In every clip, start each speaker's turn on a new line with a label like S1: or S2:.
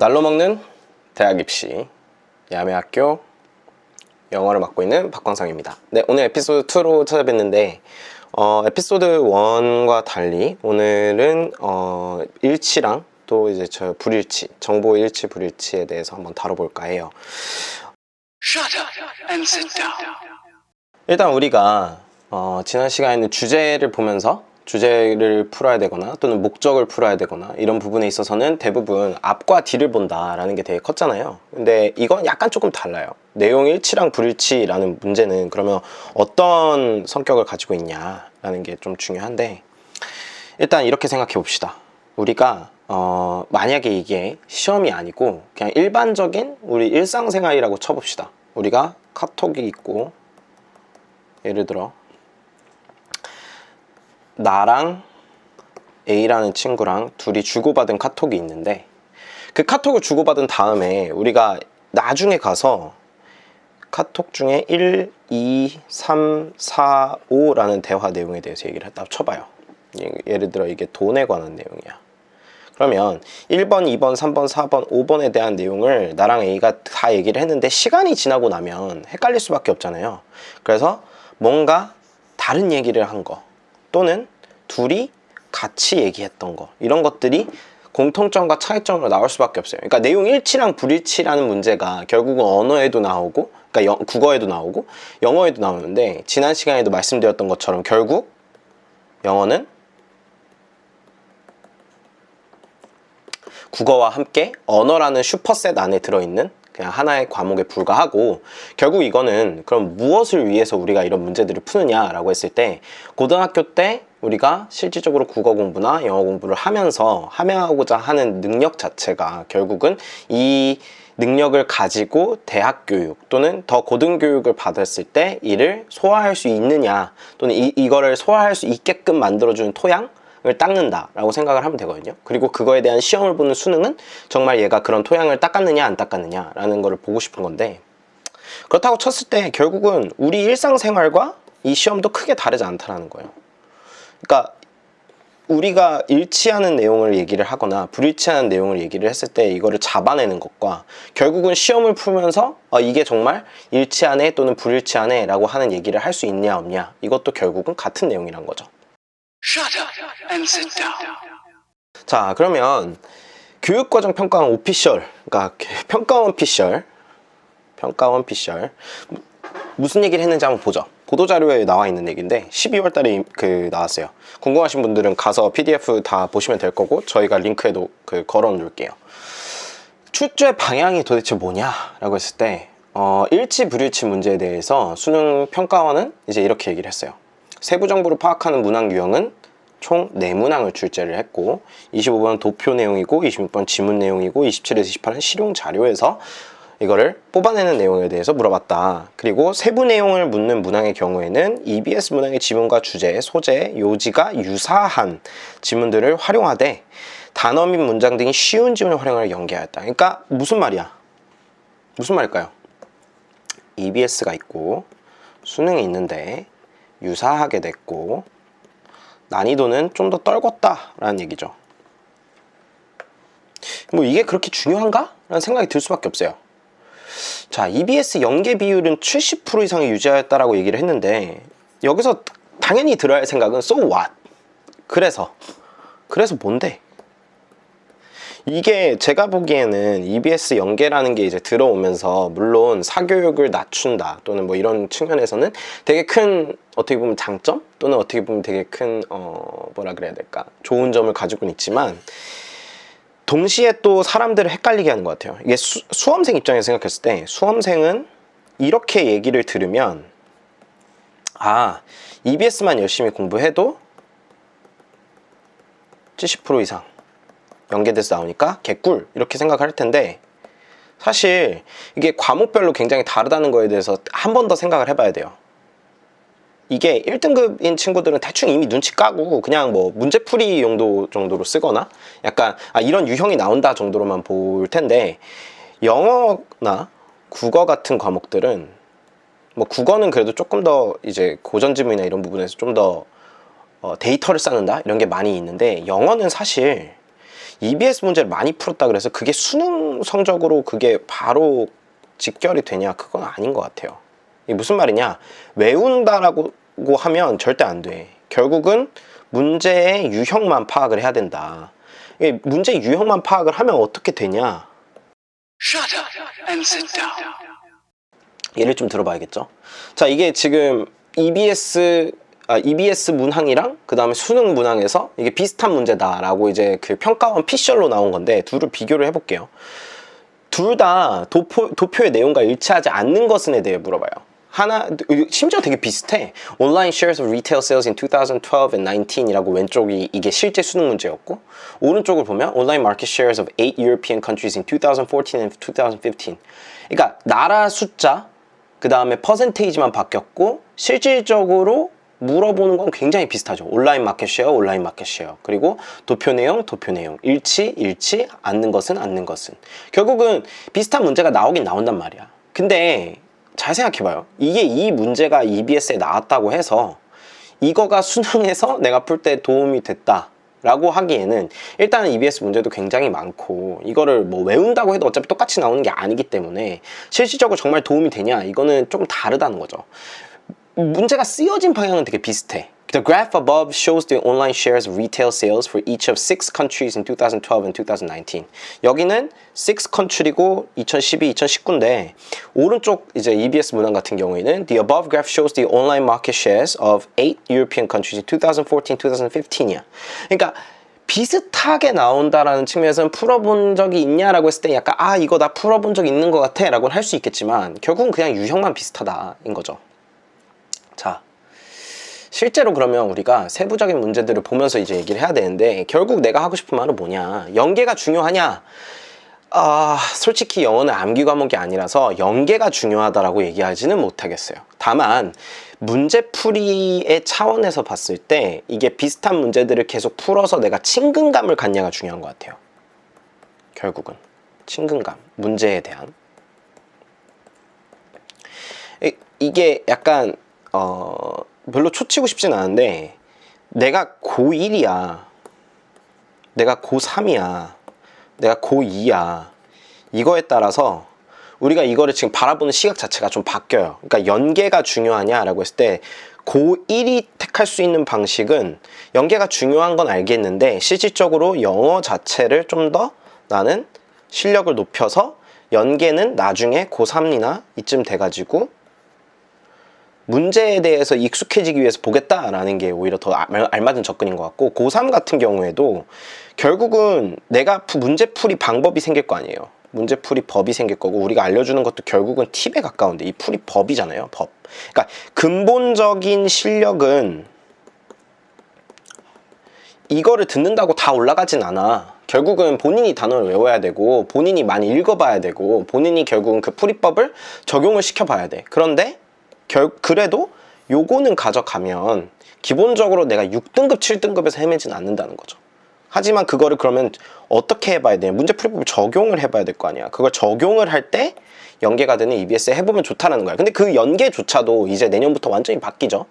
S1: 날로 먹는 대학 입시 야매학교 영어를 맡고 있는 박광상입니다. 네, 오늘 에피소드 2로 찾아뵙는데 에피소드 1과 달리 오늘은 일치랑 또 이제 저 불일치, 정보 일치 불일치에 대해서 한번 다뤄볼까 해요.
S2: Shut up and sit down.
S1: 일단 우리가 지난 시간에는 주제를 보면서 주제를 풀어야 되거나 또는 목적을 풀어야 되거나 이런 부분에 있어서는 대부분 앞과 뒤를 본다라는 게 되게 컸잖아요. 근데 이건 약간 조금 달라요. 내용 일치랑 불일치라는 문제는 그러면 어떤 성격을 가지고 있냐라는 게 좀 중요한데, 일단 이렇게 생각해 봅시다. 우리가 만약에 이게 시험이 아니고 그냥 일반적인 우리 일상생활이라고 쳐봅시다. 우리가 카톡이 있고, 예를 들어 나랑 A라는 친구랑 둘이 주고받은 카톡이 있는데, 그 카톡을 주고받은 다음에 우리가 나중에 가서 카톡 중에 1, 2, 3, 4, 5라는 대화 내용에 대해서 얘기를 했다고 쳐봐요. 예를 들어 이게 돈에 관한 내용이야. 그러면 1번, 2번, 3번, 4번, 5번에 대한 내용을 나랑 A가 다 얘기를 했는데 시간이 지나고 나면 헷갈릴 수밖에 없잖아요. 그래서 뭔가 다른 얘기를 한 거 또는 둘이 같이 얘기했던 거, 이런 것들이 공통점과 차이점으로 나올 수밖에 없어요. 그러니까 내용 일치랑 불일치라는 문제가 결국은 언어에도 나오고, 그러니까 국어에도 나오고 영어에도 나오는데, 지난 시간에도 말씀드렸던 것처럼 결국 영어는 국어와 함께 언어라는 슈퍼셋 안에 들어있는 그냥 하나의 과목에 불과하고, 결국 이거는 그럼 무엇을 위해서 우리가 이런 문제들을 푸느냐라고 했을 때, 고등학교 때 우리가 실질적으로 국어 공부나 영어 공부를 하면서 함양하고자 하는 능력 자체가 결국은 이 능력을 가지고 대학 교육 또는 더 고등교육을 받았을 때 이를 소화할 수 있느냐, 또는 이거를 소화할 수 있게끔 만들어주는 토양 을 닦는다라고 생각을 하면 되거든요. 그리고 그거에 대한 시험을 보는 수능은 정말 얘가 그런 토양을 닦았느냐 안 닦았느냐라는 거를 보고 싶은 건데, 그렇다고 쳤을 때 결국은 우리 일상생활과 이 시험도 크게 다르지 않다라는 거예요. 그러니까 우리가 일치하는 내용을 얘기를 하거나 불일치하는 내용을 얘기를 했을 때 이거를 잡아내는 것과 결국은 시험을 풀면서 이게 정말 일치하네 또는 불일치하네 라고 하는 얘기를 할 수 있냐 없냐, 이것도 결국은 같은 내용이란 거죠.
S2: Shut up and sit down.
S1: 자, 그러면 교육과정 평가원 오피셜, 그러니까 평가원 피셜 무슨 얘기를 했는지 한번 보죠. 보도자료에 나와 있는 얘기인데 12월 달에 나왔어요. 궁금하신 분들은 가서 PDF 다 보시면 될 거고, 저희가 링크에도 걸어 놓을게요. 출제 방향이 도대체 뭐냐라고 했을 때 일치 불일치 문제에 대해서 수능 평가원은 이제 이렇게 얘기를 했어요. 세부 정보를 파악하는 문항 유형은 총 4문항을 출제를 했고, 25번은 도표 내용이고 26번 지문 내용이고 27에서 28은 실용 자료에서 이거를 뽑아내는 내용에 대해서 물어봤다. 그리고 세부 내용을 묻는 문항의 경우에는 EBS 문항의 지문과 주제, 소재, 요지가 유사한 지문들을 활용하되 단어 및 문장 등이 쉬운 지문을 활용하여 연계하였다. 그러니까 무슨 말이야? 무슨 말일까요? EBS가 있고 수능이 있는데 유사하게 됐고 난이도는 좀 더 떨궜다 라는 얘기죠. 뭐 이게 그렇게 중요한가? 라는 생각이 들 수밖에 없어요. 자, EBS 연계 비율은 70% 이상을 유지하였다라고 얘기를 했는데, 여기서 당연히 들어야 할 생각은 so what? 그래서 뭔데? 이게 제가 보기에는 EBS 연계라는 게 이제 들어오면서 물론 사교육을 낮춘다 또는 뭐 이런 측면에서는 되게 큰, 어떻게 보면 장점 또는 어떻게 보면 되게 큰 뭐라 그래야 될까, 좋은 점을 가지고는 있지만, 동시에 또 사람들을 헷갈리게 하는 것 같아요. 이게 수험생 입장에서 생각했을 때 수험생은 이렇게 얘기를 들으면 EBS만 열심히 공부해도 70% 이상 연계돼서 나오니까 개꿀, 이렇게 생각할 텐데, 사실 이게 과목별로 굉장히 다르다는 거에 대해서 한 번 더 생각을 해봐야 돼요. 이게 1등급인 친구들은 대충 이미 눈치 까고 그냥 뭐 문제풀이 용도 정도로 쓰거나 약간 이런 유형이 나온다 정도로만 볼 텐데, 영어나 국어 같은 과목들은, 뭐 국어는 그래도 조금 더 이제 고전지문이나 이런 부분에서 좀 더 데이터를 쌓는다 이런 게 많이 있는데, 영어는 사실 EBS 문제를 많이 풀었다 그래서 그게 수능 성적으로 그게 바로 직결이 되냐? 그건 아닌 것 같아요. 이게 무슨 말이냐? 외운다라고 하면 절대 안 돼. 결국은 문제의 유형만 파악을 해야 된다. 이게 문제 유형만 파악을 하면 어떻게 되냐?
S2: Shut up and sit down.
S1: 예를 좀 들어봐야겠죠. 자, 이게 지금 EBS 문항이랑 그 다음에 수능 문항에서 이게 비슷한 문제다라고 이제 그 평가원 피셜로 나온 건데 둘을 비교를 해볼게요. 둘 다 도표의 내용과 일치하지 않는 것은에 대해 물어봐요. 하나, 심지어 되게 비슷해. Online shares of retail sales in 2012 and 19이라고 왼쪽이 이게 실제 수능 문제였고, 오른쪽을 보면 Online market shares of 8 European countries in 2014 and 2015. 그러니까 나라 숫자, 그 다음에 퍼센테이지만 바뀌었고, 실질적으로 물어보는 건 굉장히 비슷하죠. 온라인 마켓 쉐어, 온라인 마켓 쉐어. 그리고 도표 내용, 도표 내용. 일치, 않는 것은, 않는 것은. 결국은 비슷한 문제가 나오긴 나온단 말이야. 근데 잘 생각해봐요. 이게 이 문제가 EBS에 나왔다고 해서 이거가 수능에서 내가 풀 때 도움이 됐다 라고 하기에는 일단은 EBS 문제도 굉장히 많고 이거를 뭐 외운다고 해도 어차피 똑같이 나오는 게 아니기 때문에 실질적으로 정말 도움이 되냐 이거는 조금 다르다는 거죠. 문제가 쓰여진 방향은 되게 비슷해. The graph above shows the online shares of retail sales for each of 6 countries in 2012 and 2019. 여기는 6 country고 2012, 2019인데 오른쪽 이제 EBS 문항 같은 경우에는 The above graph shows the online market shares of 8 European countries in 2014, 2015이야. 그러니까 비슷하게 나온다라는 측면에서는 풀어본 적이 있냐라고 했을 때 약간 이거 나 풀어본 적 있는 것 같아 라고 할 수 있겠지만 결국은 그냥 유형만 비슷하다인 거죠. 자, 실제로 그러면 우리가 세부적인 문제들을 보면서 이제 얘기를 해야 되는데 결국 내가 하고 싶은 말은 뭐냐? 연계가 중요하냐? 솔직히 영어는 암기 과목이 아니라서 연계가 중요하다라고 얘기하지는 못하겠어요. 다만 문제풀이의 차원에서 봤을 때 이게 비슷한 문제들을 계속 풀어서 내가 친근감을 갖냐가 중요한 것 같아요. 결국은 친근감, 문제에 대한 이게 약간 별로 초치고 싶진 않은데 내가 고1이야 내가 고3이야 내가 고2야 이거에 따라서 우리가 이거를 지금 바라보는 시각 자체가 좀 바뀌어요. 그러니까 연계가 중요하냐라고 했을 때 고1이 택할 수 있는 방식은 연계가 중요한 건 알겠는데 실질적으로 영어 자체를 좀 더 나는 실력을 높여서 연계는 나중에 고3이나 이쯤 돼가지고 문제에 대해서 익숙해지기 위해서 보겠다라는 게 오히려 더 알맞은 접근인 것 같고 고3 같은 경우에도 결국은 내가 문제풀이 방법이 생길 거 아니에요. 문제풀이 법이 생길 거고 우리가 알려주는 것도 결국은 팁에 가까운데 이 풀이 법이잖아요. 법. 그러니까 근본적인 실력은 이거를 듣는다고 다 올라가진 않아. 결국은 본인이 단어를 외워야 되고 본인이 많이 읽어봐야 되고 본인이 결국은 그 풀이법을 적용을 시켜봐야 돼. 그런데 그래도 요거는 가져가면 기본적으로 내가 6등급, 7등급에서 헤매진 않는다는 거죠. 하지만 그거를 그러면 어떻게 해봐야 돼요? 문제풀이법을 적용을 해봐야 될 거 아니야. 그걸 적용을 할 때 연계가 되는 EBS에 해보면 좋다라는 거야. 근데 그 연계조차도 이제 내년부터 완전히 바뀌죠.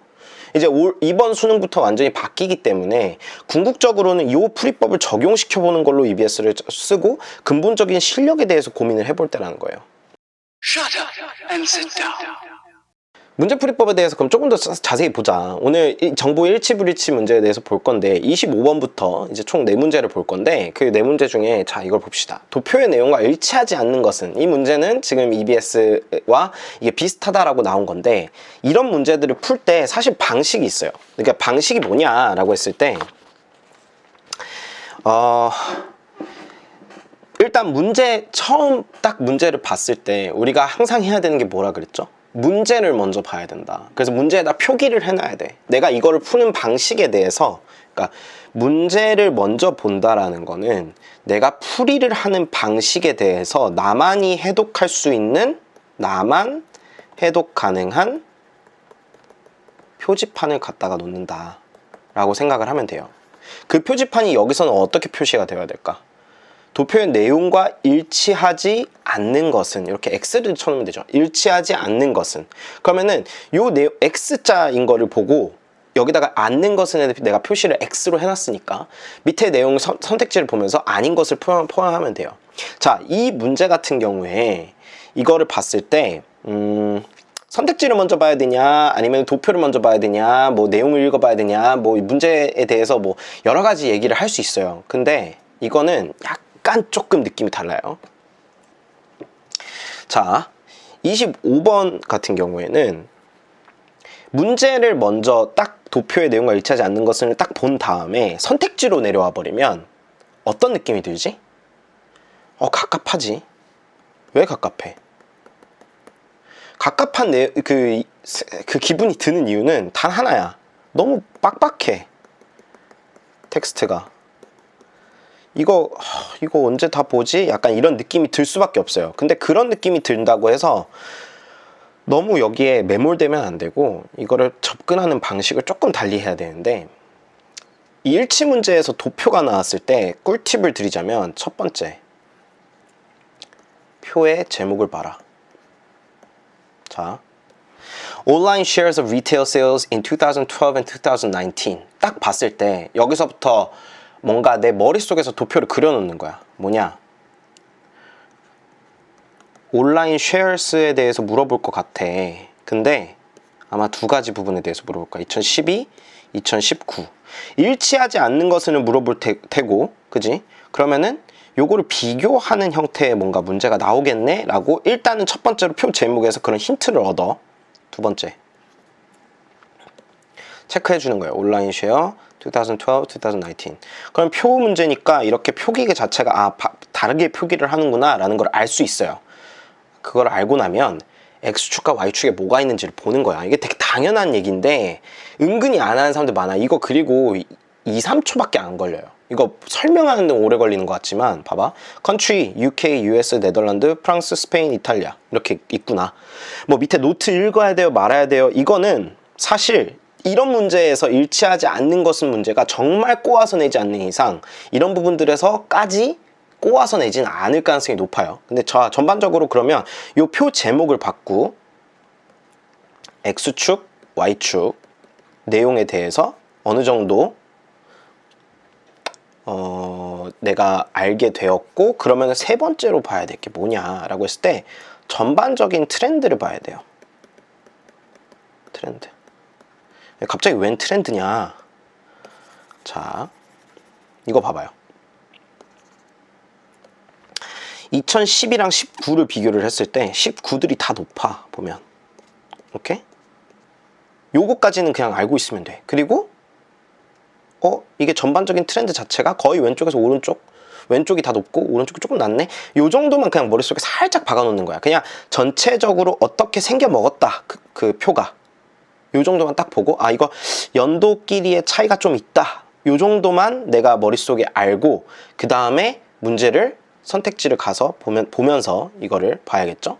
S1: 이제 이번 수능부터 완전히 바뀌기 때문에 궁극적으로는 이 풀이법을 적용시켜보는 걸로 EBS를 쓰고 근본적인 실력에 대해서 고민을 해볼 때라는 거예요.
S2: Shut up and sit down.
S1: 문제풀이법에 대해서 그럼 조금 더 자세히 보자. 오늘 정보 일치불일치 문제에 대해서 볼 건데 25번부터 이제 총 4문제를 볼 건데 그 4문제 중에 자 이걸 봅시다. 도표의 내용과 일치하지 않는 것은 이 문제는 지금 EBS와 이게 비슷하다라고 나온 건데 이런 문제들을 풀 때 사실 방식이 있어요. 그러니까 방식이 뭐냐라고 했을 때 일단 처음 딱 문제를 봤을 때 우리가 항상 해야 되는 게 뭐라 그랬죠? 문제를 먼저 봐야 된다. 그래서 문제에다 표기를 해놔야 돼. 내가 이거를 푸는 방식에 대해서 그러니까 문제를 먼저 본다라는 거는 내가 풀이를 하는 방식에 대해서 나만이 해독할 수 있는 나만 해독 가능한 표지판을 갖다가 놓는다 라고 생각을 하면 돼요. 그 표지판이 여기서는 어떻게 표시가 되어야 될까? 도표의 내용과 일치하지 않는 것은 이렇게 X를 쳐놓으면 되죠. 일치하지 않는 것은 그러면은 요 X자인 거를 보고 여기다가 아는 것은 내가 표시를 X로 해놨으니까 밑에 내용 선택지를 보면서 아닌 것을 포함하면 돼요. 자, 이 문제 같은 경우에 이거를 봤을 때 선택지를 먼저 봐야 되냐, 아니면 도표를 먼저 봐야 되냐, 뭐 내용을 읽어봐야 되냐, 뭐 문제에 대해서 뭐 여러 가지 얘기를 할 수 있어요. 근데 이거는 약간 조금 느낌이 달라요. 자, 25번 같은 경우에는 문제를 먼저 딱 도표의 내용과 일치하지 않는 것을 딱 본 다음에 선택지로 내려와 버리면 어떤 느낌이 들지? 갑갑하지. 왜 갑갑해? 갑갑한 그 기분이 드는 이유는 단 하나야. 너무 빡빡해. 텍스트가. 이거 언제 다 보지? 약간 이런 느낌이 들 수밖에 없어요. 근데 그런 느낌이 든다고 해서 너무 여기에 매몰되면 안 되고 이거를 접근하는 방식을 조금 달리 해야 되는데, 이 일치 문제에서 도표가 나왔을 때 꿀팁을 드리자면, 첫 번째, 표의 제목을 봐라. 자, Online shares of retail sales in 2012 and 2019. 딱 봤을 때 여기서부터 뭔가 내 머릿속에서 도표를 그려놓는 거야. 뭐냐? 온라인 shares에 대해서 물어볼 것 같아. 근데 아마 두 가지 부분에 대해서 물어볼 거야. 2012, 2019. 일치하지 않는 것은 물어볼 테고, 그지? 그러면은 요거를 비교하는 형태의 뭔가 문제가 나오겠네? 라고 일단은 첫 번째로 표 제목에서 그런 힌트를 얻어. 두 번째, 체크해 주는 거예요. 온라인 쉐어 2012, 2019. 그럼 표 문제니까 이렇게 표기 자체가 다르게 표기를 하는구나 라는 걸 알 수 있어요. 그걸 알고 나면 X축과 Y축에 뭐가 있는지를 보는 거야. 이게 되게 당연한 얘기인데 은근히 안 하는 사람들 많아. 이거 그리고 2, 3초밖에 안 걸려요. 이거 설명하는 데 오래 걸리는 것 같지만 봐봐. country, UK, US, 네덜란드, 프랑스, 스페인, 이탈리아 이렇게 있구나. 뭐 밑에 노트 읽어야 돼요, 말아야 돼요. 이거는 사실 이런 문제에서 일치하지 않는 것은 문제가 정말 꼬아서 내지 않는 이상 이런 부분들에서까지 꼬아서 내진 않을 가능성이 높아요. 근데 전반적으로 그러면 이 표 제목을 받고 X축, Y축 내용에 대해서 어느 정도 내가 알게 되었고, 그러면 세 번째로 봐야 될 게 뭐냐라고 했을 때 전반적인 트렌드를 봐야 돼요. 트렌드. 갑자기 웬 트렌드냐? 자, 이거 봐봐요. 2010이랑 19를 비교를 했을 때 19들이 다 높아, 보면. 오케이? 요거까지는 그냥 알고 있으면 돼. 그리고 이게 전반적인 트렌드 자체가 거의 왼쪽에서 오른쪽, 왼쪽이 다 높고 오른쪽이 조금 낮네? 요 정도만 그냥 머릿속에 살짝 박아놓는 거야. 그냥 전체적으로 어떻게 생겨 먹었다, 그 표가. 요 정도만 딱 보고, 이거 연도끼리의 차이가 좀 있다, 요 정도만 내가 머릿속에 알고 그 다음에 문제를 선택지를 가서 보면서 이거를 봐야겠죠?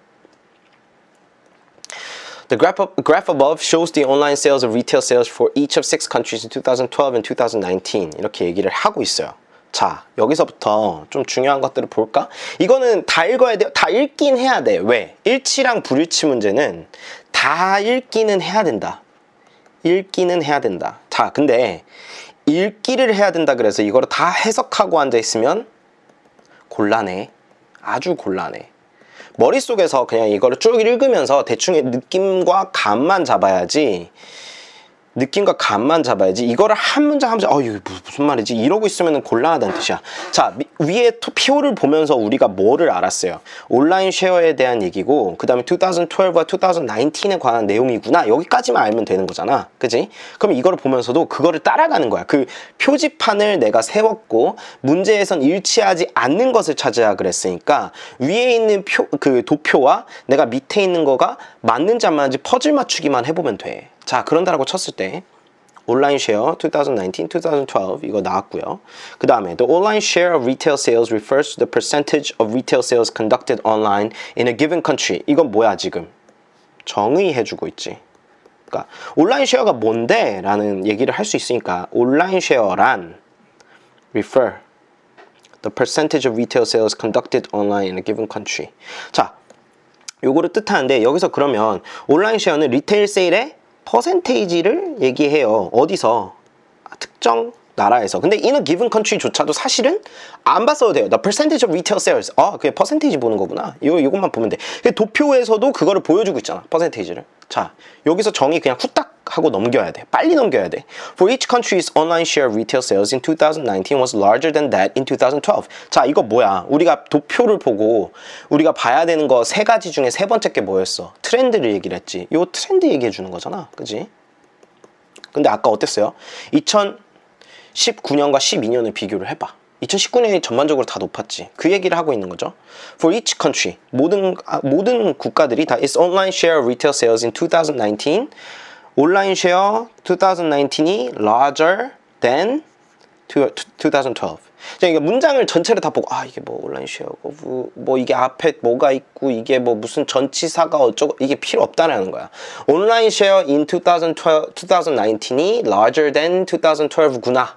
S1: The graph above shows the online sales of retail sales for each of 6 countries in 2012 and 2019. 이렇게 얘기를 하고 있어요. 자, 여기서부터 좀 중요한 것들을 볼까? 이거는 다 읽어야 돼요. 다 읽긴 해야 돼. 왜? 일치랑 불일치 문제는 다 읽기는 해야 된다. 읽기는 해야 된다. 자, 근데 읽기를 해야 된다 그래서 이거를 다 해석하고 앉아있으면 곤란해. 아주 곤란해. 머릿속에서 그냥 이거를 쭉 읽으면서 대충의 느낌과 감만 잡아야지. 이거를 한 문장 하면서 이거 무슨 말이지? 이러고 있으면 곤란하다는 뜻이야. 자, 위에 표를 보면서 우리가 뭐를 알았어요? 온라인 쉐어에 대한 얘기고, 그 다음에 2012와 2019에 관한 내용이구나. 여기까지만 알면 되는 거잖아. 그지? 그럼 이거를 보면서도 그거를 따라가는 거야. 그 표지판을 내가 세웠고 문제에선 일치하지 않는 것을 찾아야 그랬으니까 위에 있는 그 도표와 내가 밑에 있는 거가 맞는지 안 맞는지 퍼즐 맞추기만 해보면 돼. 자, 그런다라고 쳤을 때 온라인 쉐어 2019, 2012 이거 나왔고요. 그 다음에 the online share of retail sales refers to the percentage of retail sales conducted online in a given country. 이건 뭐야 지금? 정의해주고 있지. 그러니까 온라인 쉐어가 뭔데? 라는 얘기를 할 수 있으니까 온라인 쉐어란 refer the percentage of retail sales conducted online in a given country. 자, 요거를 뜻하는데 여기서 그러면 온라인 쉐어는 리테일 세일의 퍼센테이지를 얘기해요. 어디서? 특정 나라에서. 근데 in a given country조차도 사실은 안 봤어도 돼요. The percentage of retail sales. 그게 퍼센테이지 보는 거구나. 이것만 보면 돼. 도표에서도 그거를 보여주고 있잖아. 퍼센테이지를. 자, 여기서 정의 그냥 후딱 하고 넘겨야 돼. 빨리 넘겨야 돼. For each country's online share of retail sales in 2019 was larger than that in 2012. 자, 이거 뭐야? 우리가 도표를 보고 우리가 봐야 되는 거 세 가지 중에 세 번째 게 뭐였어? 트렌드를 얘기를 했지. 요 트렌드 얘기해 주는 거잖아. 그지? 근데 아까 어땠어요? 2019년과 12년을 비교를 해봐. 2019년이 전반적으로 다 높았지. 그 얘기를 하고 있는 거죠. For each country, 모든 국가들이 다 its online share of retail sales in 2019, 온라인 쉐어 2019이 larger than 2012. 자, 이게 문장을 전체를 다 보고 이게 뭐 온라인 쉐어고 뭐 이게 앞에 뭐가 있고 이게 뭐 무슨 전치사가 어쩌고 이게 필요 없다라는 거야. 온라인 쉐어 in 2019이 larger than 2012구나.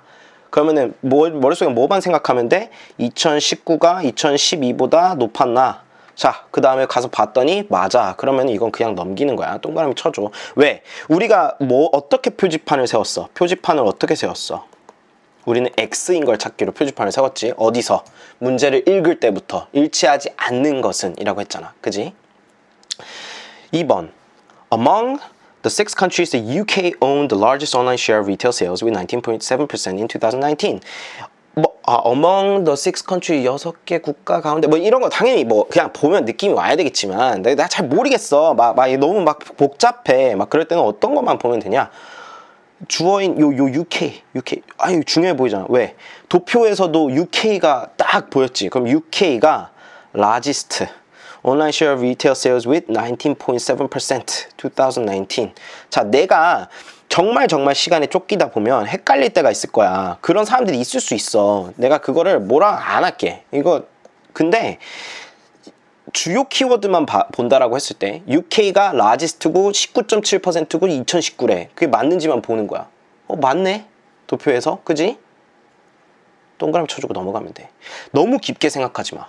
S1: 그러면은 머릿속에 뭐만 생각하면 돼? 2019가 2012보다 높았나? 자, 그 다음에 가서 봤더니 맞아. 그러면 이건 그냥 넘기는 거야. 동그라미 쳐줘. 왜? 우리가 어떻게 표지판을 세웠어? 표지판을 어떻게 세웠어? 우리는 X인 걸 찾기로 표지판을 세웠지. 어디서? 문제를 읽을 때부터 일치하지 않는 것은 이라고 했잖아. 그지? 2번. Among the six countries, the UK owned the largest online share of retail sales with 19.7% in 2019. among the six country 6개 국가 가운데 이런 거 당연히 그냥 보면 느낌이 와야 되겠지만 나 잘 모르겠어. 너무 복잡해. 그럴 때는 어떤 것만 보면 되냐? 주어인 요 UK 중요해 보이잖아. 왜? 도표에서도 UK가 딱 보였지. 그럼 UK가 largest online share of retail sales with 19.7% 2019. 자, 내가 정말 시간에 쫓기다 보면 헷갈릴 때가 있을 거야. 그런 사람들이 있을 수 있어. 내가 그거를 뭐라 안 할게. 근데 주요 키워드만 본다라고 했을 때 UK가 largest고 19.7%고 2019래. 그게 맞는지만 보는 거야. 맞네. 도표에서. 그지? 동그라미 쳐주고 넘어가면 돼. 너무 깊게 생각하지 마.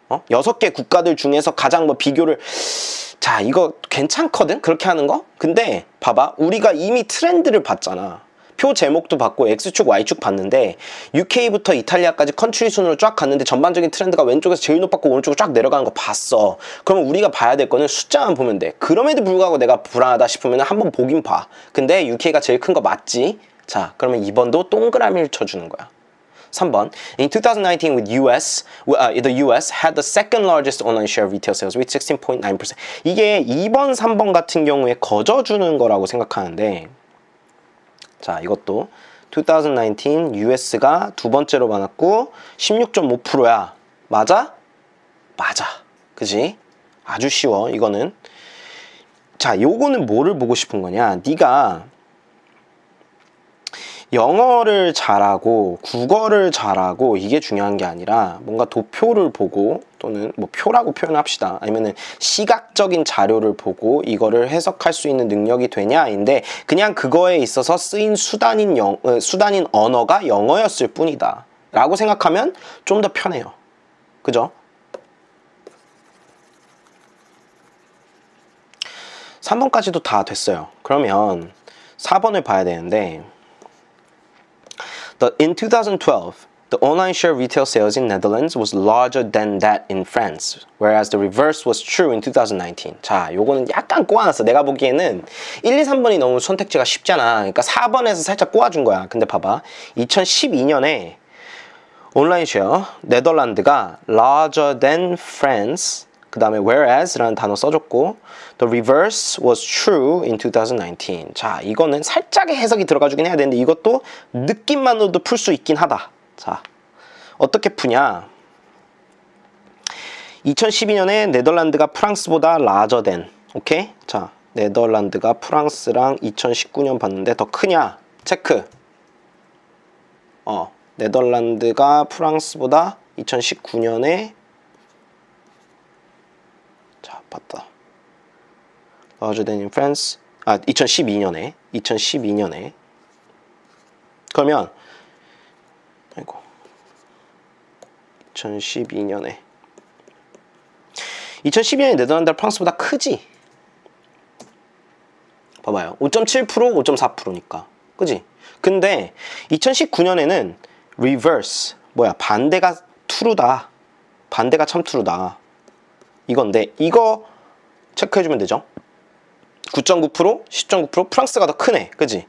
S1: 6개 국가들 중에서 가장 비교를 자, 이거 괜찮거든? 그렇게 하는 거? 근데 봐봐. 우리가 이미 트렌드를 봤잖아. 표 제목도 봤고 X축, Y축 봤는데 UK부터 이탈리아까지 컨트리 순으로 쫙 갔는데 전반적인 트렌드가 왼쪽에서 제일 높았고 오른쪽으로 쫙 내려가는 거 봤어. 그러면 우리가 봐야 될 거는 숫자만 보면 돼. 그럼에도 불구하고 내가 불안하다 싶으면 한번 보긴 봐. 근데 UK가 제일 큰 거 맞지? 자, 그러면 2번도 동그라미를 쳐주는 거야. 3번. In 2019 with the US had the second largest online share of retail sales with 16.9%. 이게 2번, 3번 같은 경우에 거저주는 거라고 생각하는데 자, 이것도 2019 US가 두 번째로 많았고 16.5%야. 맞아? 맞아. 그지? 아주 쉬워. 이거는. 자, 요거는 뭐를 보고 싶은 거냐? 네가 영어를 잘하고 국어를 잘하고 이게 중요한 게 아니라 뭔가 도표를 보고 또는 표라고 표현합시다. 아니면은 시각적인 자료를 보고 이거를 해석할 수 있는 능력이 되냐인데 그냥 그거에 있어서 쓰인 수단인 언어가 영어였을 뿐이다 라고 생각하면 좀 더 편해요. 그죠? 3번까지도 다 됐어요. 그러면 4번을 봐야 되는데 In 2012, the online share of retail sales in Netherlands was larger than that in France, whereas the reverse was true in 2019. 자, 요거는 약간 꼬아놨어. 내가 보기에는 1, 2, 3번이 너무 선택지가 쉽잖아. 그러니까 4번에서 살짝 꼬아준 거야. 근데 봐봐. 2012년에 온라인 쉐어 네덜란드가 larger than France, 그 다음에 whereas라는 단어 써줬고 the reverse was true in 2019. 자, 이거는 살짝의 해석이 들어가주긴 해야 되는데 이것도 느낌만으로도 풀 수 있긴 하다. 자, 어떻게 푸냐? 2012년에 네덜란드가 프랑스보다 larger than. 오케이? 자, 네덜란드가 프랑스랑 2019년 봤는데 더 크냐? 체크. 네덜란드가 프랑스보다 2019년에 자, 봤다. larger than in France. 2012년에. 그러면 2012년에 네덜란드가 프랑스보다 크지? 봐봐요. 5.7%, 5.4%니까. 그지? 근데 2019년에는 reverse, 반대가 true다. 반대가 참 true다. 이건데, 이거 체크해주면 되죠? 9.9%, 10.9%, 프랑스가 더 크네. 그지?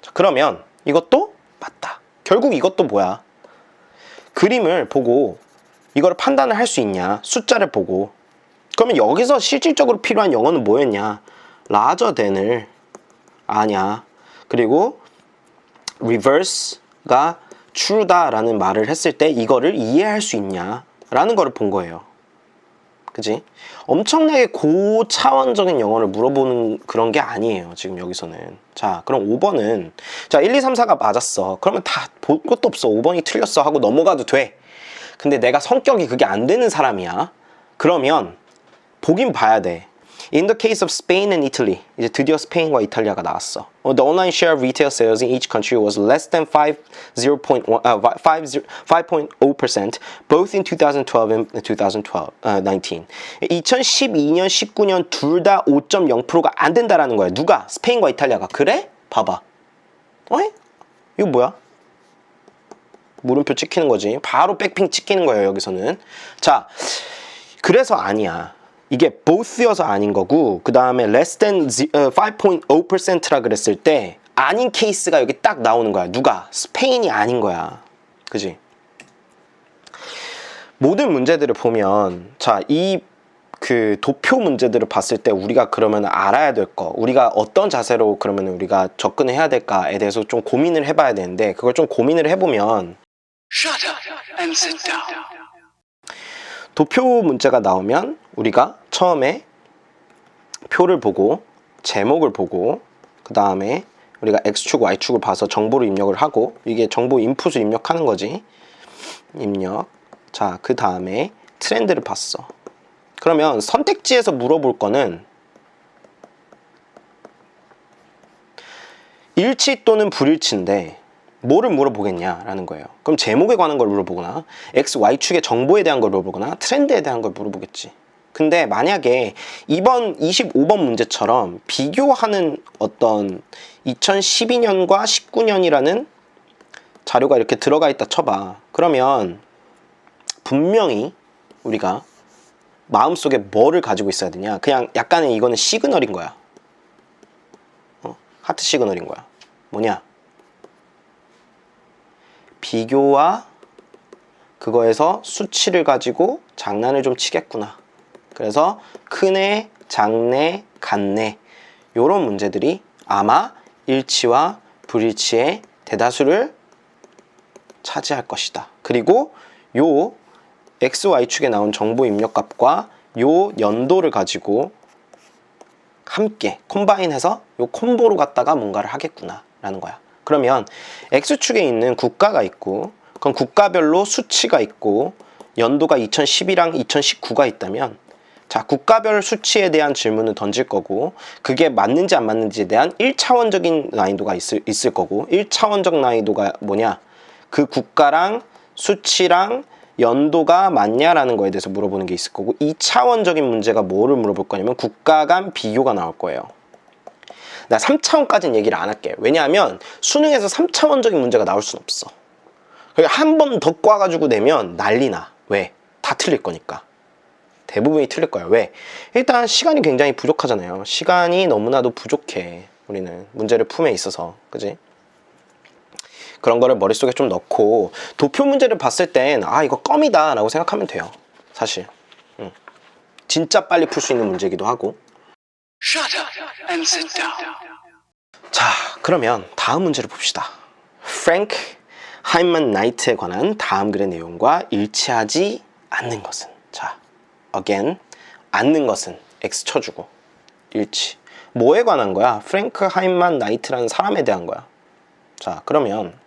S1: 자, 그러면 이것도 맞다. 결국 이것도 뭐야? 그림을 보고 이거를 판단을 할 수 있냐? 숫자를 보고. 그러면 여기서 실질적으로 필요한 영어는 뭐였냐? larger than을 아냐. 그리고 reverse가 true다라는 말을 했을 때 이거를 이해할 수 있냐라는 거를 본 거예요. 그지? 엄청나게 고차원적인 영어를 물어보는 그런 게 아니에요. 지금 여기서는. 자, 그럼 5번은 자, 1, 2, 3, 4가 맞았어. 그러면 다 볼 것도 없어. 5번이 틀렸어 하고 넘어가도 돼. 근데 내가 성격이 그게 안 되는 사람이야. 그러면 보긴 봐야 돼. In the case of Spain and Italy, 이제 드디어 스페인과 이탈리아가 나왔어. The online share of retail sales in each country was less than 5.0%, both in 2012 and 2019. 2012년, 19년 둘 다 5.0%가 안 된다라는 거야. 누가? 스페인과 이탈리아가. 그래? 봐봐. 어이? 이거 뭐야? 물음표 찍히는 거지. 바로 백핑 찍히는 거예요, 여기서는. 자, 그래서 아니야. 이게 both여서 아닌 거고, 그 다음에 less than 5.0%라 그랬을 때 아닌 케이스가 여기 딱 나오는 거야. 누가? 스페인이 아닌 거야. 그지? 모든 문제들을 보면, 자, 그 도표 문제들을 봤을 때 우리가 그러면 알아야 될 거, 우리가 어떤 자세로 그러면 우리가 접근을 해야 될까에 대해서 좀 고민을 해봐야 되는데, 그걸 좀 고민을 해보면
S2: Shut up and sit down.
S1: 도표 문제가 나오면 우리가 처음에 표를 보고 제목을 보고 그 다음에 우리가 X축, Y축을 봐서 정보를 입력을 하고, 이게 정보 인풋을 입력하는 거지. 입력. 자, 그 다음에 트렌드를 봤어. 그러면 선택지에서 물어볼 거는 일치 또는 불일치인데 뭐를 물어보겠냐라는 거예요. 그럼 제목에 관한 걸 물어보거나 X, Y축의 정보에 대한 걸 물어보거나 트렌드에 대한 걸 물어보겠지. 근데 만약에 이번 25번 문제처럼 비교하는 어떤 2012년과 19년이라는 자료가 이렇게 들어가 있다 쳐봐. 그러면 분명히 우리가 마음속에 뭐를 가지고 있어야 되냐? 그냥 약간의 이거는 시그널인 거야. 하트 시그널인 거야. 뭐냐? 비교와 그거에서 수치를 가지고 장난을 좀 치겠구나. 그래서 큰애, 작네, 같네, 요런 문제들이 아마 일치와 불일치의 대다수를 차지할 것이다. 그리고 요 X, Y축에 나온 정보 입력값과 요 연도를 가지고 함께 콤바인해서 요 콤보로 갖다가 뭔가를 하겠구나 라는 거야. 그러면 X축에 있는 국가가 있고, 그럼 국가별로 수치가 있고 연도가 2012랑 2019가 있다면, 자, 국가별 수치에 대한 질문을 던질 거고, 그게 맞는지 안 맞는지에 대한 1차원적인 난이도가 있을 거고, 1차원적 난이도가 뭐냐? 그 국가랑 수치랑 연도가 맞냐라는 거에 대해서 물어보는 게 있을 거고, 2차원적인 문제가 뭐를 물어볼 거냐면 국가 간 비교가 나올 거예요. 나 3차원까지는 얘기를 안 할게. 왜냐하면 수능에서 3차원적인 문제가 나올 순 없어. 한 번 더 꽈가지고 내면 난리나. 왜? 다 틀릴 거니까. 대부분이 틀릴 거야. 왜? 일단 시간이 굉장히 부족하잖아요. 시간이 너무나도 부족해. 우리는 문제를 품에 있어서. 그지? 그런 거를 머릿속에 좀 넣고 도표 문제를 봤을 땐 아, 이거 껌이다 라고 생각하면 돼요. 사실. 진짜 빨리 풀 수 있는 문제이기도 하고.
S2: Shut up and sit down.
S1: 자, 그러면 다음 문제를 봅시다. 프랭크 하임만 나이트에 관한 다음 글의 내용과 일치하지 않는 것은. 자, again, 않는 것은 X 쳐주고 일치. 뭐에 관한 거야? 프랭크 하임만 나이트라는 사람에 대한 거야. 자, 그러면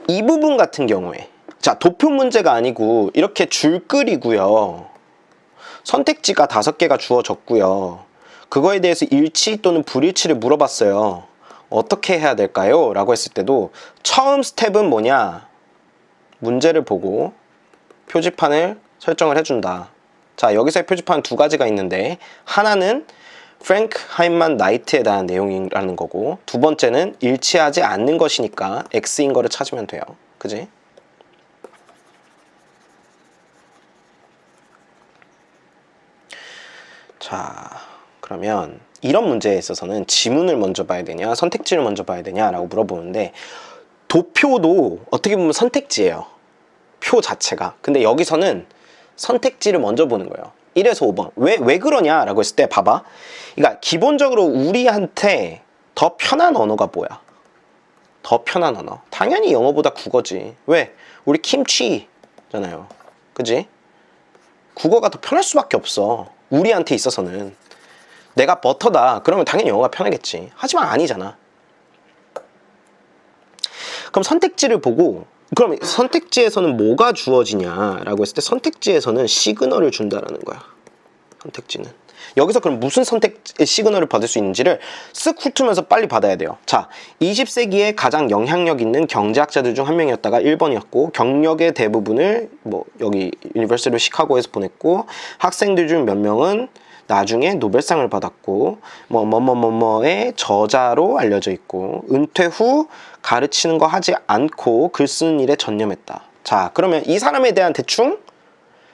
S1: 이 부분 같은 경우에, 자, 도표 문제가 아니고 이렇게 줄글이고요. 선택지가 5개가 주어졌고요. 그거에 대해서 일치 또는 불일치를 물어봤어요. 어떻게 해야 될까요? 라고 했을 때도 처음 스텝은 뭐냐? 문제를 보고 표지판을 설정을 해준다. 자, 여기서의 표지판 두 가지가 있는데, 하나는 프랭크 하인만 나이트에 대한 내용이라는 거고, 두 번째는 일치하지 않는 것이니까 X인 거를 찾으면 돼요. 그지? 자, 그러면 이런 문제에 있어서는 지문을 먼저 봐야 되냐, 선택지를 먼저 봐야 되냐라고 물어보는데, 도표도 어떻게 보면 선택지예요. 표 자체가. 근데 여기서는 선택지를 먼저 보는 거예요. 1에서 5번. 왜 그러냐라고 했을 때 봐봐. 그러니까 기본적으로 우리한테 더 편한 언어가 뭐야? 더 편한 언어. 당연히 영어보다 국어지. 왜? 우리 김치잖아요. 그지? 국어가 더 편할 수밖에 없어. 우리한테 있어서는. 내가 버터다. 그러면 당연히 영어가 편하겠지. 하지만 아니잖아. 그럼 선택지를 보고, 그럼 선택지에서는 뭐가 주어지냐라고 했을 때 선택지에서는 시그널을 준다라는 거야. 선택지는. 여기서 그럼 무슨 선택 시그널을 받을 수 있는지를 쓱 훑으면서 빨리 받아야 돼요. 자, 20세기에 가장 영향력 있는 경제학자들 중 한 명이었다가 1번이었고, 경력의 대부분을 여기 유니버시티 시카고에서 보냈고, 학생들 중 몇 명은 나중에 노벨상을 받았고, 뭐의 저자로 알려져 있고, 은퇴 후 가르치는 거 하지 않고 글 쓰는 일에 전념했다. 자, 그러면 이 사람에 대한 대충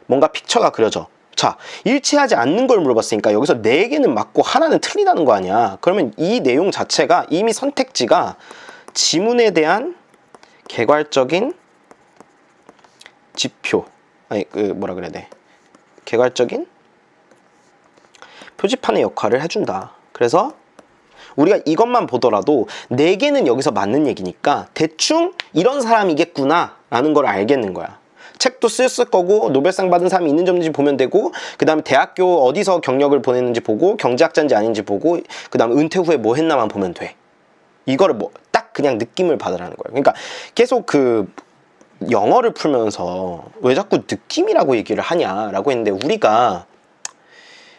S1: 뭔가 픽처가 그려져. 자, 일치하지 않는 걸 물어봤으니까 여기서 4개는 맞고 하나는 틀리다는 거 아니야. 그러면 이 내용 자체가 이미 선택지가 지문에 대한 개괄적인 지표, 뭐라 그래야 돼? 개괄적인 표지판의 역할을 해준다. 그래서 우리가 이것만 보더라도 4개는 여기서 맞는 얘기니까 대충 이런 사람이겠구나 라는 걸 알겠는 거야. 책도 쓸 거고, 노벨상 받은 사람이 있는지 없는지 보면 되고, 그 다음에 대학교 어디서 경력을 보냈는지 보고, 경제학자인지 아닌지 보고, 그 다음에 은퇴 후에 뭐 했나만 보면 돼. 이거를 딱 그냥 느낌을 받으라는 거예요. 그러니까 계속 영어를 풀면서 왜 자꾸 느낌이라고 얘기를 하냐라고 했는데, 우리가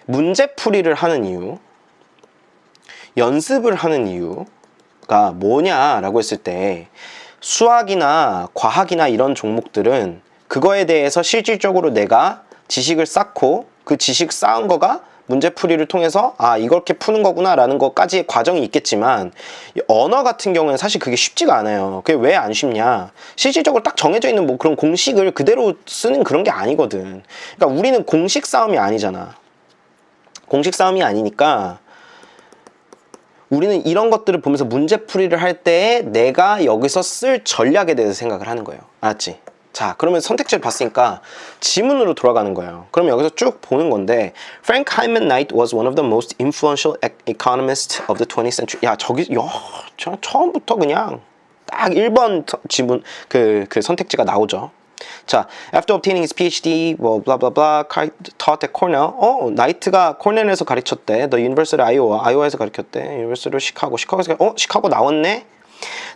S1: 문제풀이를 하는 이유, 연습을 하는 이유가 뭐냐라고 했을 때, 수학이나 과학이나 이런 종목들은 그거에 대해서 실질적으로 내가 지식을 쌓고, 그 지식 쌓은 거가 문제풀이를 통해서 이렇게 푸는 거구나 라는 것까지의 과정이 있겠지만, 언어 같은 경우는 사실 그게 쉽지가 않아요. 그게 왜 안 쉽냐, 실질적으로 딱 정해져 있는 그런 공식을 그대로 쓰는 그런 게 아니거든. 그러니까 우리는 공식 싸움이 아니잖아. 공식 싸움이 아니니까 우리는 이런 것들을 보면서 문제풀이를 할 때 내가 여기서 쓸 전략에 대해서 생각을 하는 거예요. 알았지? 자, 그러면 선택지를 봤으니까 지문으로 돌아가는 거예요. 그럼 여기서 쭉 보는 건데, Frank Hyman Knight was one of the most influential economists of the 20th century. 야, 저 처음부터 그냥 딱 1번 지문 그 선택지가 나오죠. 자, after obtaining his PhD, blah blah blah, taught at Cornell. 나이트가 코넬에서 가르쳤대. The University of Iowa, 아이오와에서 가르쳤대. University of Chicago, 시카고에서 시카고 나왔네.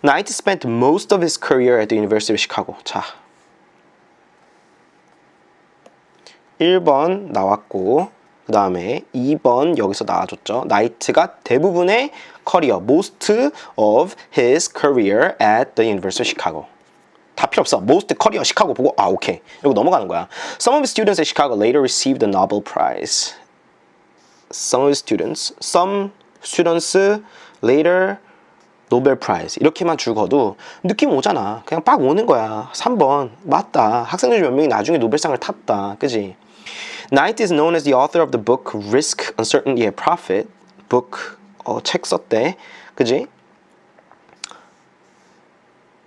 S1: Knight spent most of his career at the University of Chicago. 자, 1번 나왔고, 그 다음에 2번 여기서 나와줬죠. 나이트가 대부분의 커리어, most of his career at the University of Chicago. 다 필요 없어. most career 시카고 보고 오케이. 이러고 넘어가는 거야. Some of his students at Chicago later received the Nobel Prize. Some students later Nobel Prize. 이렇게만 죽어도 느낌 오잖아. 그냥 빡 오는 거야. 3번 맞다. 학생들 중 몇 명이 나중에 노벨상을 탔다. 그지? Knight is known as the author of the book Risk, Uncertainty and Profit. book 책 썼대. 그지?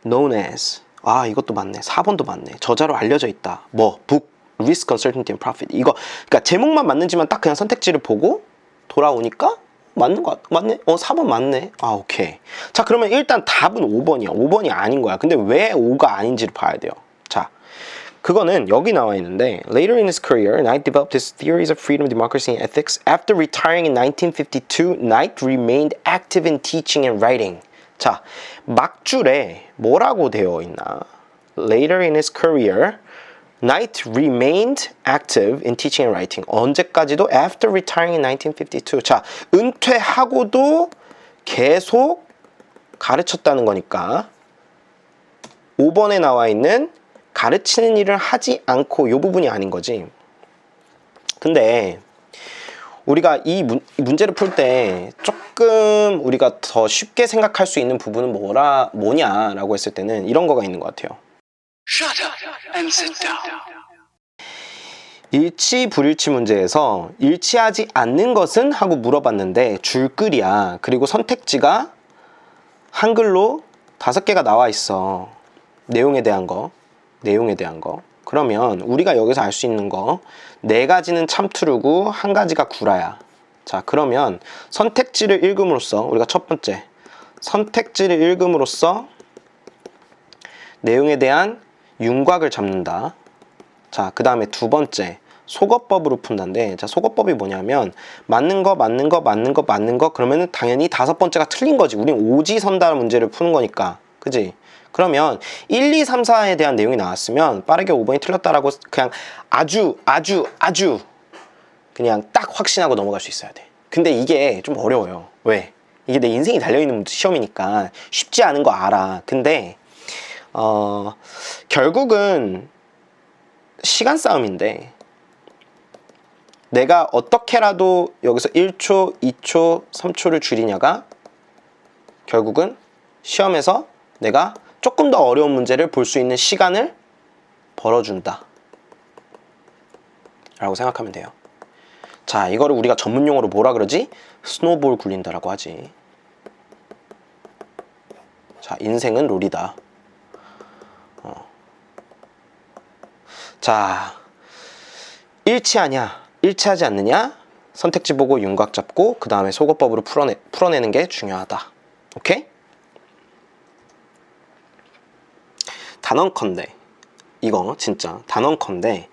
S1: known as 이것도 맞네. 4번도 맞네. 저자로 알려져 있다. book, risk, uncertainty and profit. 이거, 그러니까 제목만 맞는지만 딱 그냥 선택지를 보고 돌아오니까 맞는 거 맞네? 4번 맞네. 오케이. 자, 그러면 일단 답은 5번이야. 5번이 아닌 거야. 근데 왜 5가 아닌지를 봐야 돼요. 자, 그거는 여기 나와 있는데, later in his career, Knight developed his theories of freedom, democracy, and ethics. After retiring in 1952, Knight remained active in teaching and writing. 자, 막줄에 뭐라고 되어 있나? Later in his career, Knight remained active in teaching and writing. 언제까지도? After retiring in 1952. 자, 은퇴하고도 계속 가르쳤다는 거니까 5번에 나와 있는 가르치는 일을 하지 않고 이 부분이 아닌 거지. 근데 우리가 이 문제를 풀 때 조금 우리가 더 쉽게 생각할 수 있는 부분은 뭐냐라고 했을 때는 이런 거가 있는 것 같아요.
S2: Shut up and sit down.
S1: 일치 불일치 문제에서 일치하지 않는 것은? 하고 물어봤는데 줄글이야. 그리고 선택지가 한글로 5개가 나와 있어. 내용에 대한 거. 그러면 우리가 여기서 알 수 있는 거 4가지는 참트루고 1가지가 구라야. 자, 그러면 선택지를 읽음으로써 우리가 첫 번째 선택지를 읽음으로써 내용에 대한 윤곽을 잡는다. 자, 그 다음에 두 번째 속어법으로 푼다인데, 자, 속어법이 뭐냐면 맞는 거 그러면은 당연히 5번째가 틀린 거지. 우린 오지선다 문제를 푸는 거니까. 그지? 그러면 1, 2, 3, 4에 대한 내용이 나왔으면 빠르게 5번이 틀렸다라고 그냥 아주 그냥 딱 확신하고 넘어갈 수 있어야 돼. 근데 이게 좀 어려워요. 왜? 이게 내 인생이 달려있는 시험이니까 쉽지 않은 거 알아. 근데 결국은 시간 싸움인데 내가 어떻게라도 여기서 1초, 2초, 3초를 줄이냐가 결국은 시험에서 내가 조금 더 어려운 문제를 볼 수 있는 시간을 벌어준다 라고 생각하면 돼요. 자, 이거를 우리가 전문용어로 뭐라 그러지? 스노볼 굴린다라고 하지. 자, 인생은 롤이다. 자, 일치하지 않느냐? 선택지 보고 윤곽 잡고 그 다음에 속어법으로 풀어내는 게 중요하다. 오케이? 단언컨대, 이거 진짜 단언컨대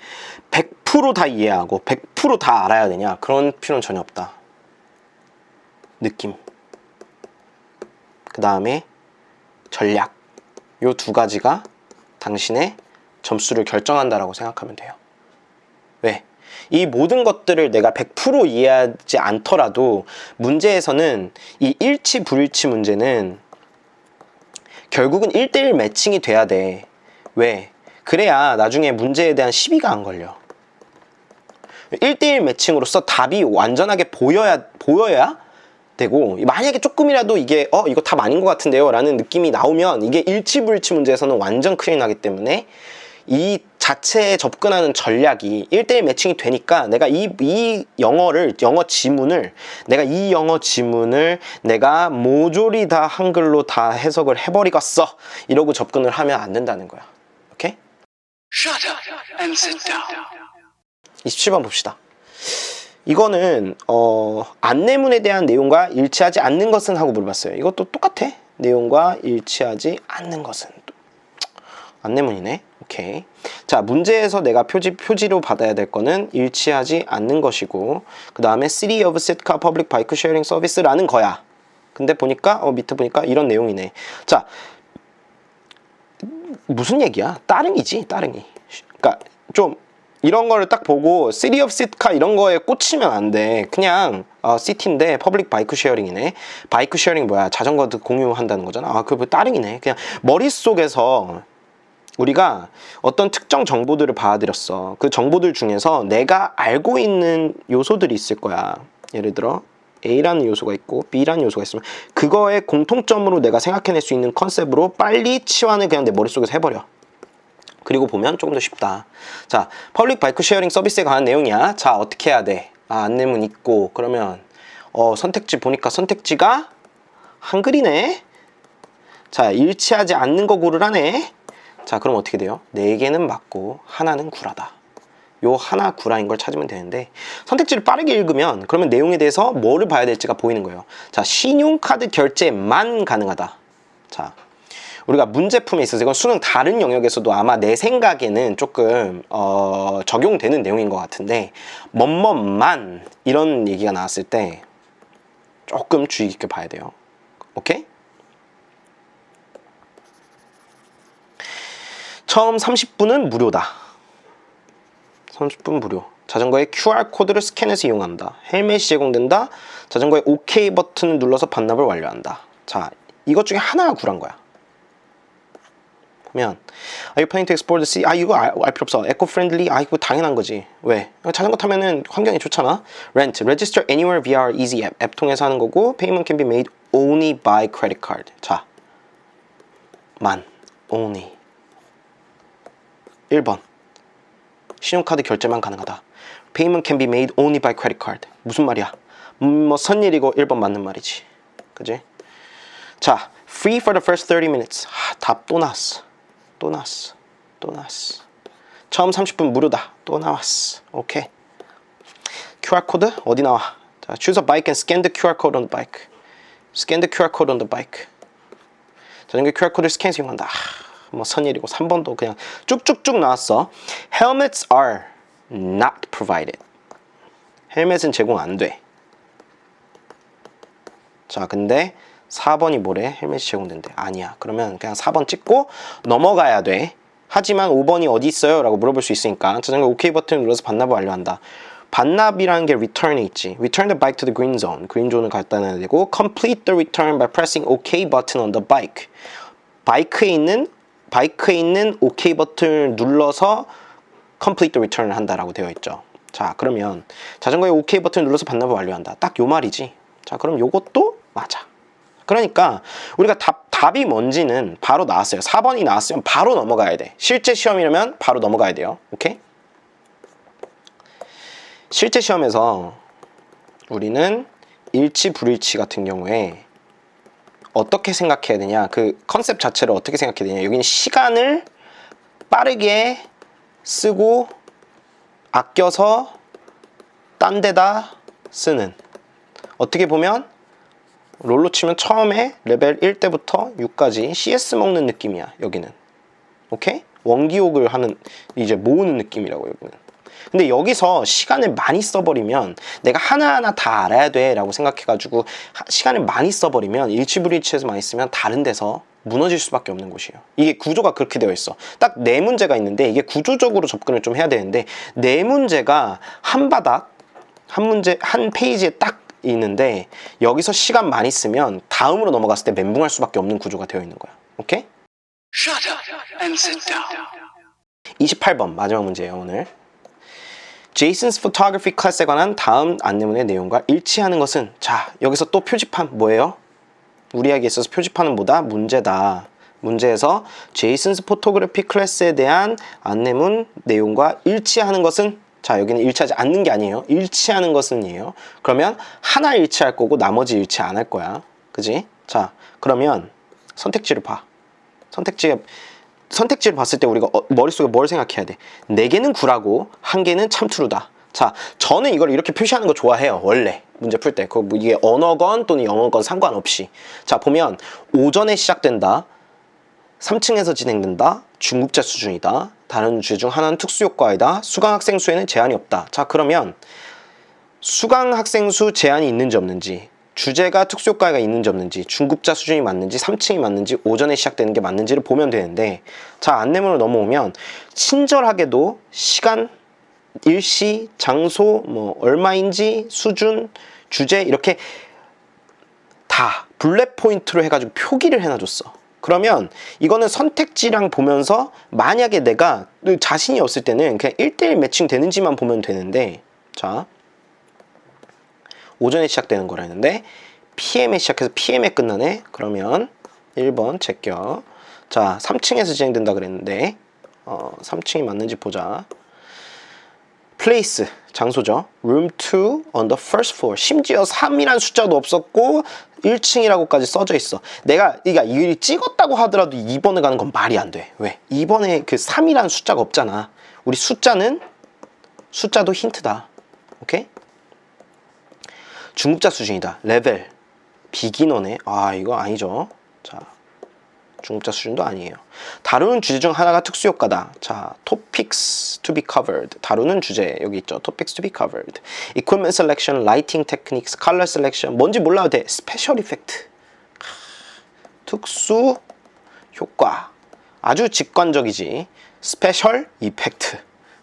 S1: 100% 다 이해하고 100% 다 알아야 되냐? 그런 필요는 전혀 없다. 느낌, 그 다음에 전략, 요 2가지가 당신의 점수를 결정한다라고 생각하면 돼요. 왜? 이 모든 것들을 내가 100% 이해하지 않더라도 문제에서는 이 일치 불일치 문제는 결국은 1대1 매칭이 돼야 돼. 왜? 그래야 나중에 문제에 대한 시비가 안 걸려. 1대1 매칭으로서 답이 완전하게 보여야 되고, 만약에 조금이라도 이게 이거 답 아닌 것 같은데요 라는 느낌이 나오면 이게 일치불일치 문제에서는 완전 큰일 나기 때문에 이 자체에 접근하는 전략이 1대1 매칭이 되니까 내가 이 영어 지문을 내가 모조리 다 한글로 다 해석을 해버리겠어 이러고 접근을 하면 안 된다는 거야. 오케이?
S2: Shut up and sit down.
S1: 27번 봅시다. 이거는 안내문에 대한 내용과 일치하지 않는 것은 하고 물어봤어요. 이것도 똑같아. 내용과 일치하지 않는 것은. 안내문이네. 오케이. 자, 문제에서 내가 표지로 받아야 될 거는 일치하지 않는 것이고, 그 다음에 City of Sitka Public Bike Sharing Service라는 거야. 근데 보니까 밑에 보니까 이런 내용이네. 자, 무슨 얘기야? 따릉이지, 따릉이. 그러니까 좀 이런 거를 딱 보고 City of Sitka 이런 거에 꽂히면 안 돼. 그냥 시티인데 퍼블릭 바이크 쉐어링이네. 바이크 쉐어링 뭐야? 자전거 공유한다는 거잖아. 그거 따릉이네. 그냥 머릿속에서 우리가 어떤 특정 정보들을 봐드렸어. 그 정보들 중에서 내가 알고 있는 요소들이 있을 거야. 예를 들어 A라는 요소가 있고 B라는 요소가 있으면 그거의 공통점으로 내가 생각해낼 수 있는 컨셉으로 빨리 치환을 그냥 내 머릿속에서 해버려. 그리고 보면 조금 더 쉽다. 자, 퍼블릭 바이크 쉐어링 서비스에 관한 내용이야. 자, 어떻게 해야 돼? 안내문 있고 그러면 선택지 보니까 선택지가 한글이네. 자, 일치하지 않는 거 고르라네. 자, 그럼 어떻게 돼요? 4개는 맞고 하나는 구라다. 요 하나 구라인 걸 찾으면 되는데 선택지를 빠르게 읽으면 그러면 내용에 대해서 뭐를 봐야 될지가 보이는 거예요. 자, 신용카드 결제만 가능하다. 자, 우리가 문제품에 있어서 이건 수능 다른 영역에서도 아마 내 생각에는 조금 적용되는 내용인 것 같은데 뭐뭐만 이런 얘기가 나왔을 때 조금 주의 깊게 봐야 돼요. 오케이? 처음 30분은 무료다. 30분 무료. 자전거의 QR코드를 스캔해서 이용한다. 헬멧이 제공된다. 자전거의 OK 버튼을 눌러서 반납을 완료한다. 자, 이것 중에 하나가 구란 거야. 면 Are you planning to explore the city? 아 이거 알 필요 없어. eco-friendly? 아 이거 당연한 거지. 왜? 자전거 타면은 환경이 좋잖아. Rent, register anywhere via our easy app. 앱 통해서 하는 거고 payment can be made only by credit card. 자, only 1번 신용카드 결제만 가능하다. Payment can be made only by credit card. 무슨 말이야? 뭐 선일이고 1번 맞는 말이지. 그지? 자, free for the first 30 minutes. 답 또 나왔어. 또 나왔어. 처음 30분 무료다. 또 나왔어. 오케이. QR 코드 어디 나와? 자, choose a bike and scan the QR code on the bike. Scan the QR code on the bike. 자전거 QR 코드를 스캔 이용한다. 뭐 선일이고 3번도 그냥 쭉쭉쭉 나왔어. Helmets are not provided. 헬멧은 제공 안 돼. 자, 근데 4번이 뭐래? 헬멧이 제공된대. 아니야. 그러면 그냥 4번 찍고 넘어가야 돼. 하지만 5번이 어디 있어요? 라고 물어볼 수 있으니까 자전거 OK 버튼을 눌러서 반납을 완료한다. 반납이라는 게 return에 있지. Return the bike to the green zone. 그린 존을 갖다 놔야 되고 complete the return by pressing OK button on the bike. 바이크에 있는 OK 버튼을 눌러서 complete the return을 한다라고 되어 있죠. 자, 그러면 자전거에 OK 버튼을 눌러서 반납을 완료한다. 딱 요 말이지. 자, 그럼 요것도 맞아. 그러니까 우리가 답이 뭔지는 바로 나왔어요. 4번이 나왔으면 바로 넘어가야 돼. 실제 시험이라면 바로 넘어가야 돼요. 오케이? 실제 시험에서 우리는 일치 불일치 같은 경우에 어떻게 생각해야 되냐, 그 컨셉 자체를 어떻게 생각해야 되냐. 여기는 시간을 빠르게 쓰고 아껴서 딴 데다 쓰는, 어떻게 보면 롤로 치면 처음에 레벨 1 때부터 6까지 CS 먹는 느낌이야. 여기는 오케이? 원기옥을 하는, 이제 모으는 느낌이라고 여기는. 근데 여기서 시간을 많이 써버리면 내가 하나하나 다 알아야 돼 라고 생각해가지고 시간을 많이 써버리면 일치불일치해서 많이 쓰면 다른 데서 무너질 수밖에 없는 곳이에요. 이게 구조가 그렇게 되어 있어. 딱 네 문제가 있는데 이게 구조적으로 접근을 좀 해야 되는데 네 문제가 한 바닥 한 문제 한 페이지에 딱 있는데 여기서 시간 많이 쓰면 다음으로 넘어갔을 때 멘붕할 수밖에 없는 구조가 되어 있는 거야. 오케이?
S2: Shut up and sit down.
S1: 28번 마지막 문제예요 오늘. Jason's Photography Class에 관한 다음 안내문의 내용과 일치하는 것은, 자 여기서 또 표지판 뭐예요? 우리 이야기에 있어서 표지판은 뭐다? 문제다. 문제에서 Jason's Photography Class에 대한 안내문 내용과 일치하는 것은, 자 여기는 일치하지 않는 게 아니에요. 일치하는 것은이에요. 그러면 하나 일치할 거고 나머지 일치 안 할 거야. 그지? 자 그러면 선택지를 봐. 선택지를 봤을 때 우리가 머릿속에 뭘 생각해야 돼? 4개는 9라고 1개는 참트루다. 자, 저는 이걸 이렇게 표시하는 거 좋아해요. 원래 문제 풀 때. 뭐 이게 언어건 또는 영어건 상관없이. 자, 보면 오전에 시작된다. 3층에서 진행된다. 중급자 수준이다. 다른 주제 중 하나는 특수효과이다. 수강 학생 수에는 제한이 없다. 자, 그러면 수강 학생 수 제한이 있는지 없는지, 주제가 특수효과가 있는지 없는지, 중급자 수준이 맞는지, 3층이 맞는지, 오전에 시작되는 게 맞는지를 보면 되는데, 자 안내문으로 넘어오면 친절하게도 시간, 일시, 장소, 뭐 얼마인지, 수준, 주제 이렇게 다 블랙 포인트로 해가지고 표기를 해놔줬어. 그러면 이거는 선택지랑 보면서 만약에 내가 자신이 없을 때는 그냥 1:1 매칭 되는지만 보면 되는데, 자 오전에 시작되는 거라 했는데 PM에 시작해서 PM에 끝나네. 그러면 1번 제껴. 자 3층에서 진행된다 그랬는데 3층이 맞는지 보자. Place 장소죠. Room 2 on the first floor. 심지어 3이란 숫자도 없었고 1층이라고까지 써져 있어. 내가 이걸 찍었다고 하더라도 2번에 가는 건 말이 안 돼. 왜? 2번에 그 3이란 숫자가 없잖아. 우리 숫자도 힌트다. 오케이? 중급자 수준이다. 레벨 비기너네. 아 이거 아니죠. 자 중급자 수준도 아니에요. 다루는 주제 중 하나가 특수효과다. 자 topics to be covered. 다루는 주제 여기 있죠. topics to be covered. equipment selection, lighting techniques, color selection. 뭔지 몰라도 돼. special effect. 특수 효과. 아주 직관적이지. special effect.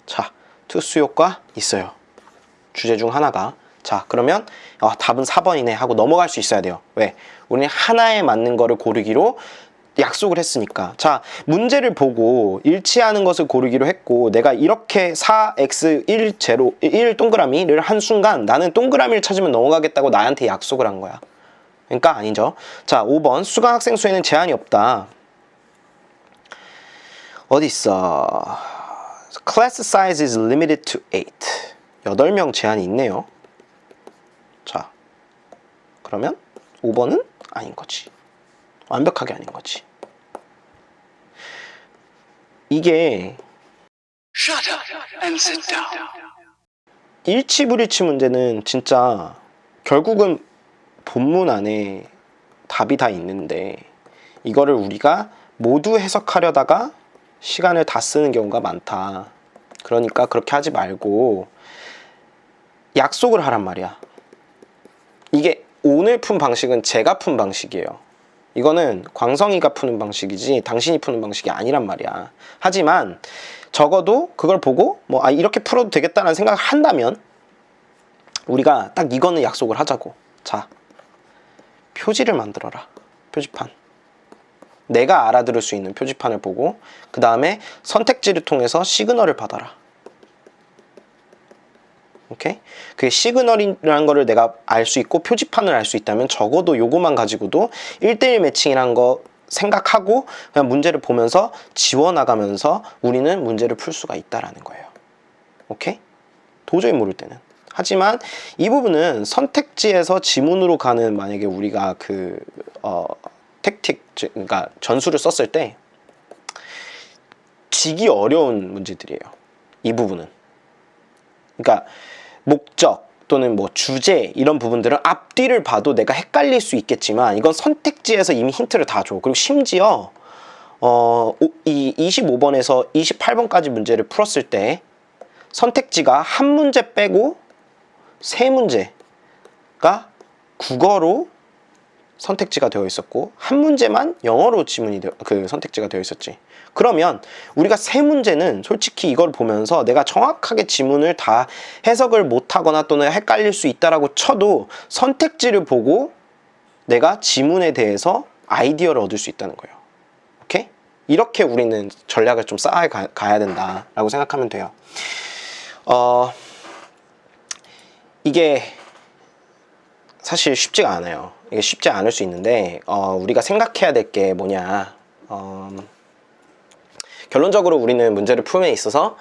S1: 자 특수 효과 있어요. 주제 중 하나가. 자 그러면 답은 4번이네 하고 넘어갈 수 있어야 돼요. 왜? 우리는 하나에 맞는 거를 고르기로 약속을 했으니까. 자, 문제를 보고 일치하는 것을 고르기로 했고, 내가 이렇게 4x1 1 동그라미를 한 순간 나는 동그라미를 찾으면 넘어가겠다고 나한테 약속을 한 거야. 그러니까 아니죠. 자, 5번 수강 학생 수에는 제한이 없다. 어디 있어? Class size is limited to 8. 8명 제한이 있네요. 자, 그러면 5번은 아닌 거지. 완벽하게 아닌 거지. 이게
S2: Shut up and sit down.
S1: 일치불일치 문제는 진짜 결국은 본문 안에 답이 다 있는데 이거를 우리가 모두 해석하려다가 시간을 다 쓰는 경우가 많다. 그러니까 그렇게 하지 말고 약속을 하란 말이야. 이게 오늘 푼 방식은 제가 푼 방식이에요. 이거는 광성이가 푸는 방식이지 당신이 푸는 방식이 아니란 말이야. 하지만 적어도 그걸 보고 뭐 이렇게 풀어도 되겠다는 생각을 한다면 우리가 딱 이거는 약속을 하자고. 자, 표지를 만들어라. 표지판. 내가 알아들을 수 있는 표지판을 보고 그 다음에 선택지를 통해서 시그널을 받아라. 오케이? 그게 시그널이라는 거를 내가 알 수 있고 표지판을 알 수 있다면 적어도 요거만 가지고도 1대1 매칭이라는 거 생각하고 그냥 문제를 보면서 지워나가면서 우리는 문제를 풀 수가 있다라는 거예요. 오케이? 도저히 모를 때는. 하지만 이 부분은 선택지에서 지문으로 가는 만약에 우리가 택틱, 그러니까 전술을 썼을 때 지기 어려운 문제들이에요. 이 부분은. 그러니까 목적 또는 뭐 주제 이런 부분들은 앞뒤를 봐도 내가 헷갈릴 수 있겠지만 이건 선택지에서 이미 힌트를 다 줘. 그리고 심지어 이 25번에서 28번까지 문제를 풀었을 때 선택지가 한 문제 빼고 세 문제가 국어로 선택지가 되어 있었고 한 문제만 영어로 선택지가 되어 있었지. 그러면 우리가 세 문제는 솔직히 이걸 보면서 내가 정확하게 지문을 다 해석을 못하거나 또는 헷갈릴 수 있다라고 쳐도 선택지를 보고 내가 지문에 대해서 아이디어를 얻을 수 있다는 거예요. 오케이? 이렇게 우리는 전략을 좀 쌓아가야 된다라고 생각하면 돼요. 이게 사실 쉽지가 않아요. 이게 쉽지 않을 수 있는데 우리가 생각해야 될 게 뭐냐, 결론적으로 우리는 문제를 풀음에 있어서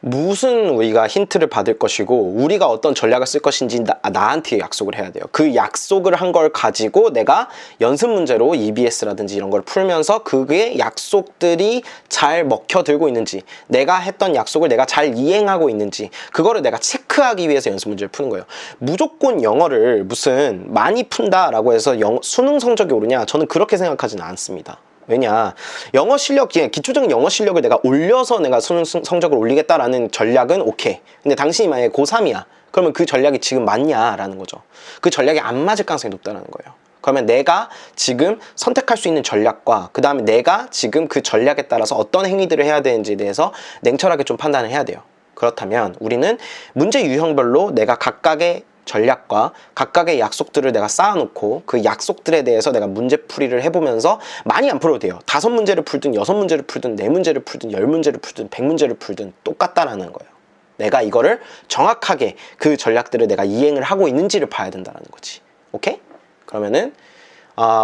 S1: 무슨 우리가 힌트를 받을 것이고 우리가 어떤 전략을 쓸 것인지 나한테 약속을 해야 돼요. 그 약속을 한 걸 가지고 내가 연습 문제로 EBS라든지 이런 걸 풀면서 그게 약속들이 잘 먹혀들고 있는지, 내가 했던 약속을 내가 잘 이행하고 있는지 그거를 내가 체크하기 위해서 연습 문제를 푸는 거예요. 무조건 영어를 무슨 많이 푼다라고 해서 수능 성적이 오르냐, 저는 그렇게 생각하지는 않습니다. 왜냐, 영어 실력, 기초적인 영어 실력을 내가 올려서 내가 수능 성적을 올리겠다라는 전략은 오케이. 근데 당신이 만약에 고3이야. 그러면 그 전략이 지금 맞냐라는 거죠. 그 전략이 안 맞을 가능성이 높다는 거예요. 그러면 내가 지금 선택할 수 있는 전략과 그 다음에 내가 지금 그 전략에 따라서 어떤 행위들을 해야 되는지에 대해서 냉철하게 좀 판단을 해야 돼요. 그렇다면 우리는 문제 유형별로 내가 각각의 전략과 각각의 약속들을 내가 쌓아놓고 그 약속들에 대해서 내가 문제풀이를 해보면서 많이 안 풀어도 돼요. 5문제를 풀든 6문제를 풀든 4문제를 풀든 10문제를 풀든 100문제를 풀든 똑같다라는 거예요. 내가 이거를 정확하게 그 전략들을 내가 이행을 하고 있는지를 봐야 된다는 거지. 오케이? 그러면은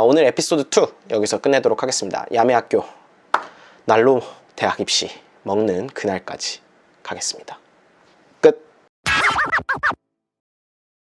S1: 오늘 에피소드 2 여기서 끝내도록 하겠습니다. 야매학교 날로 대학 입시 먹는 그날까지 가겠습니다. 끝.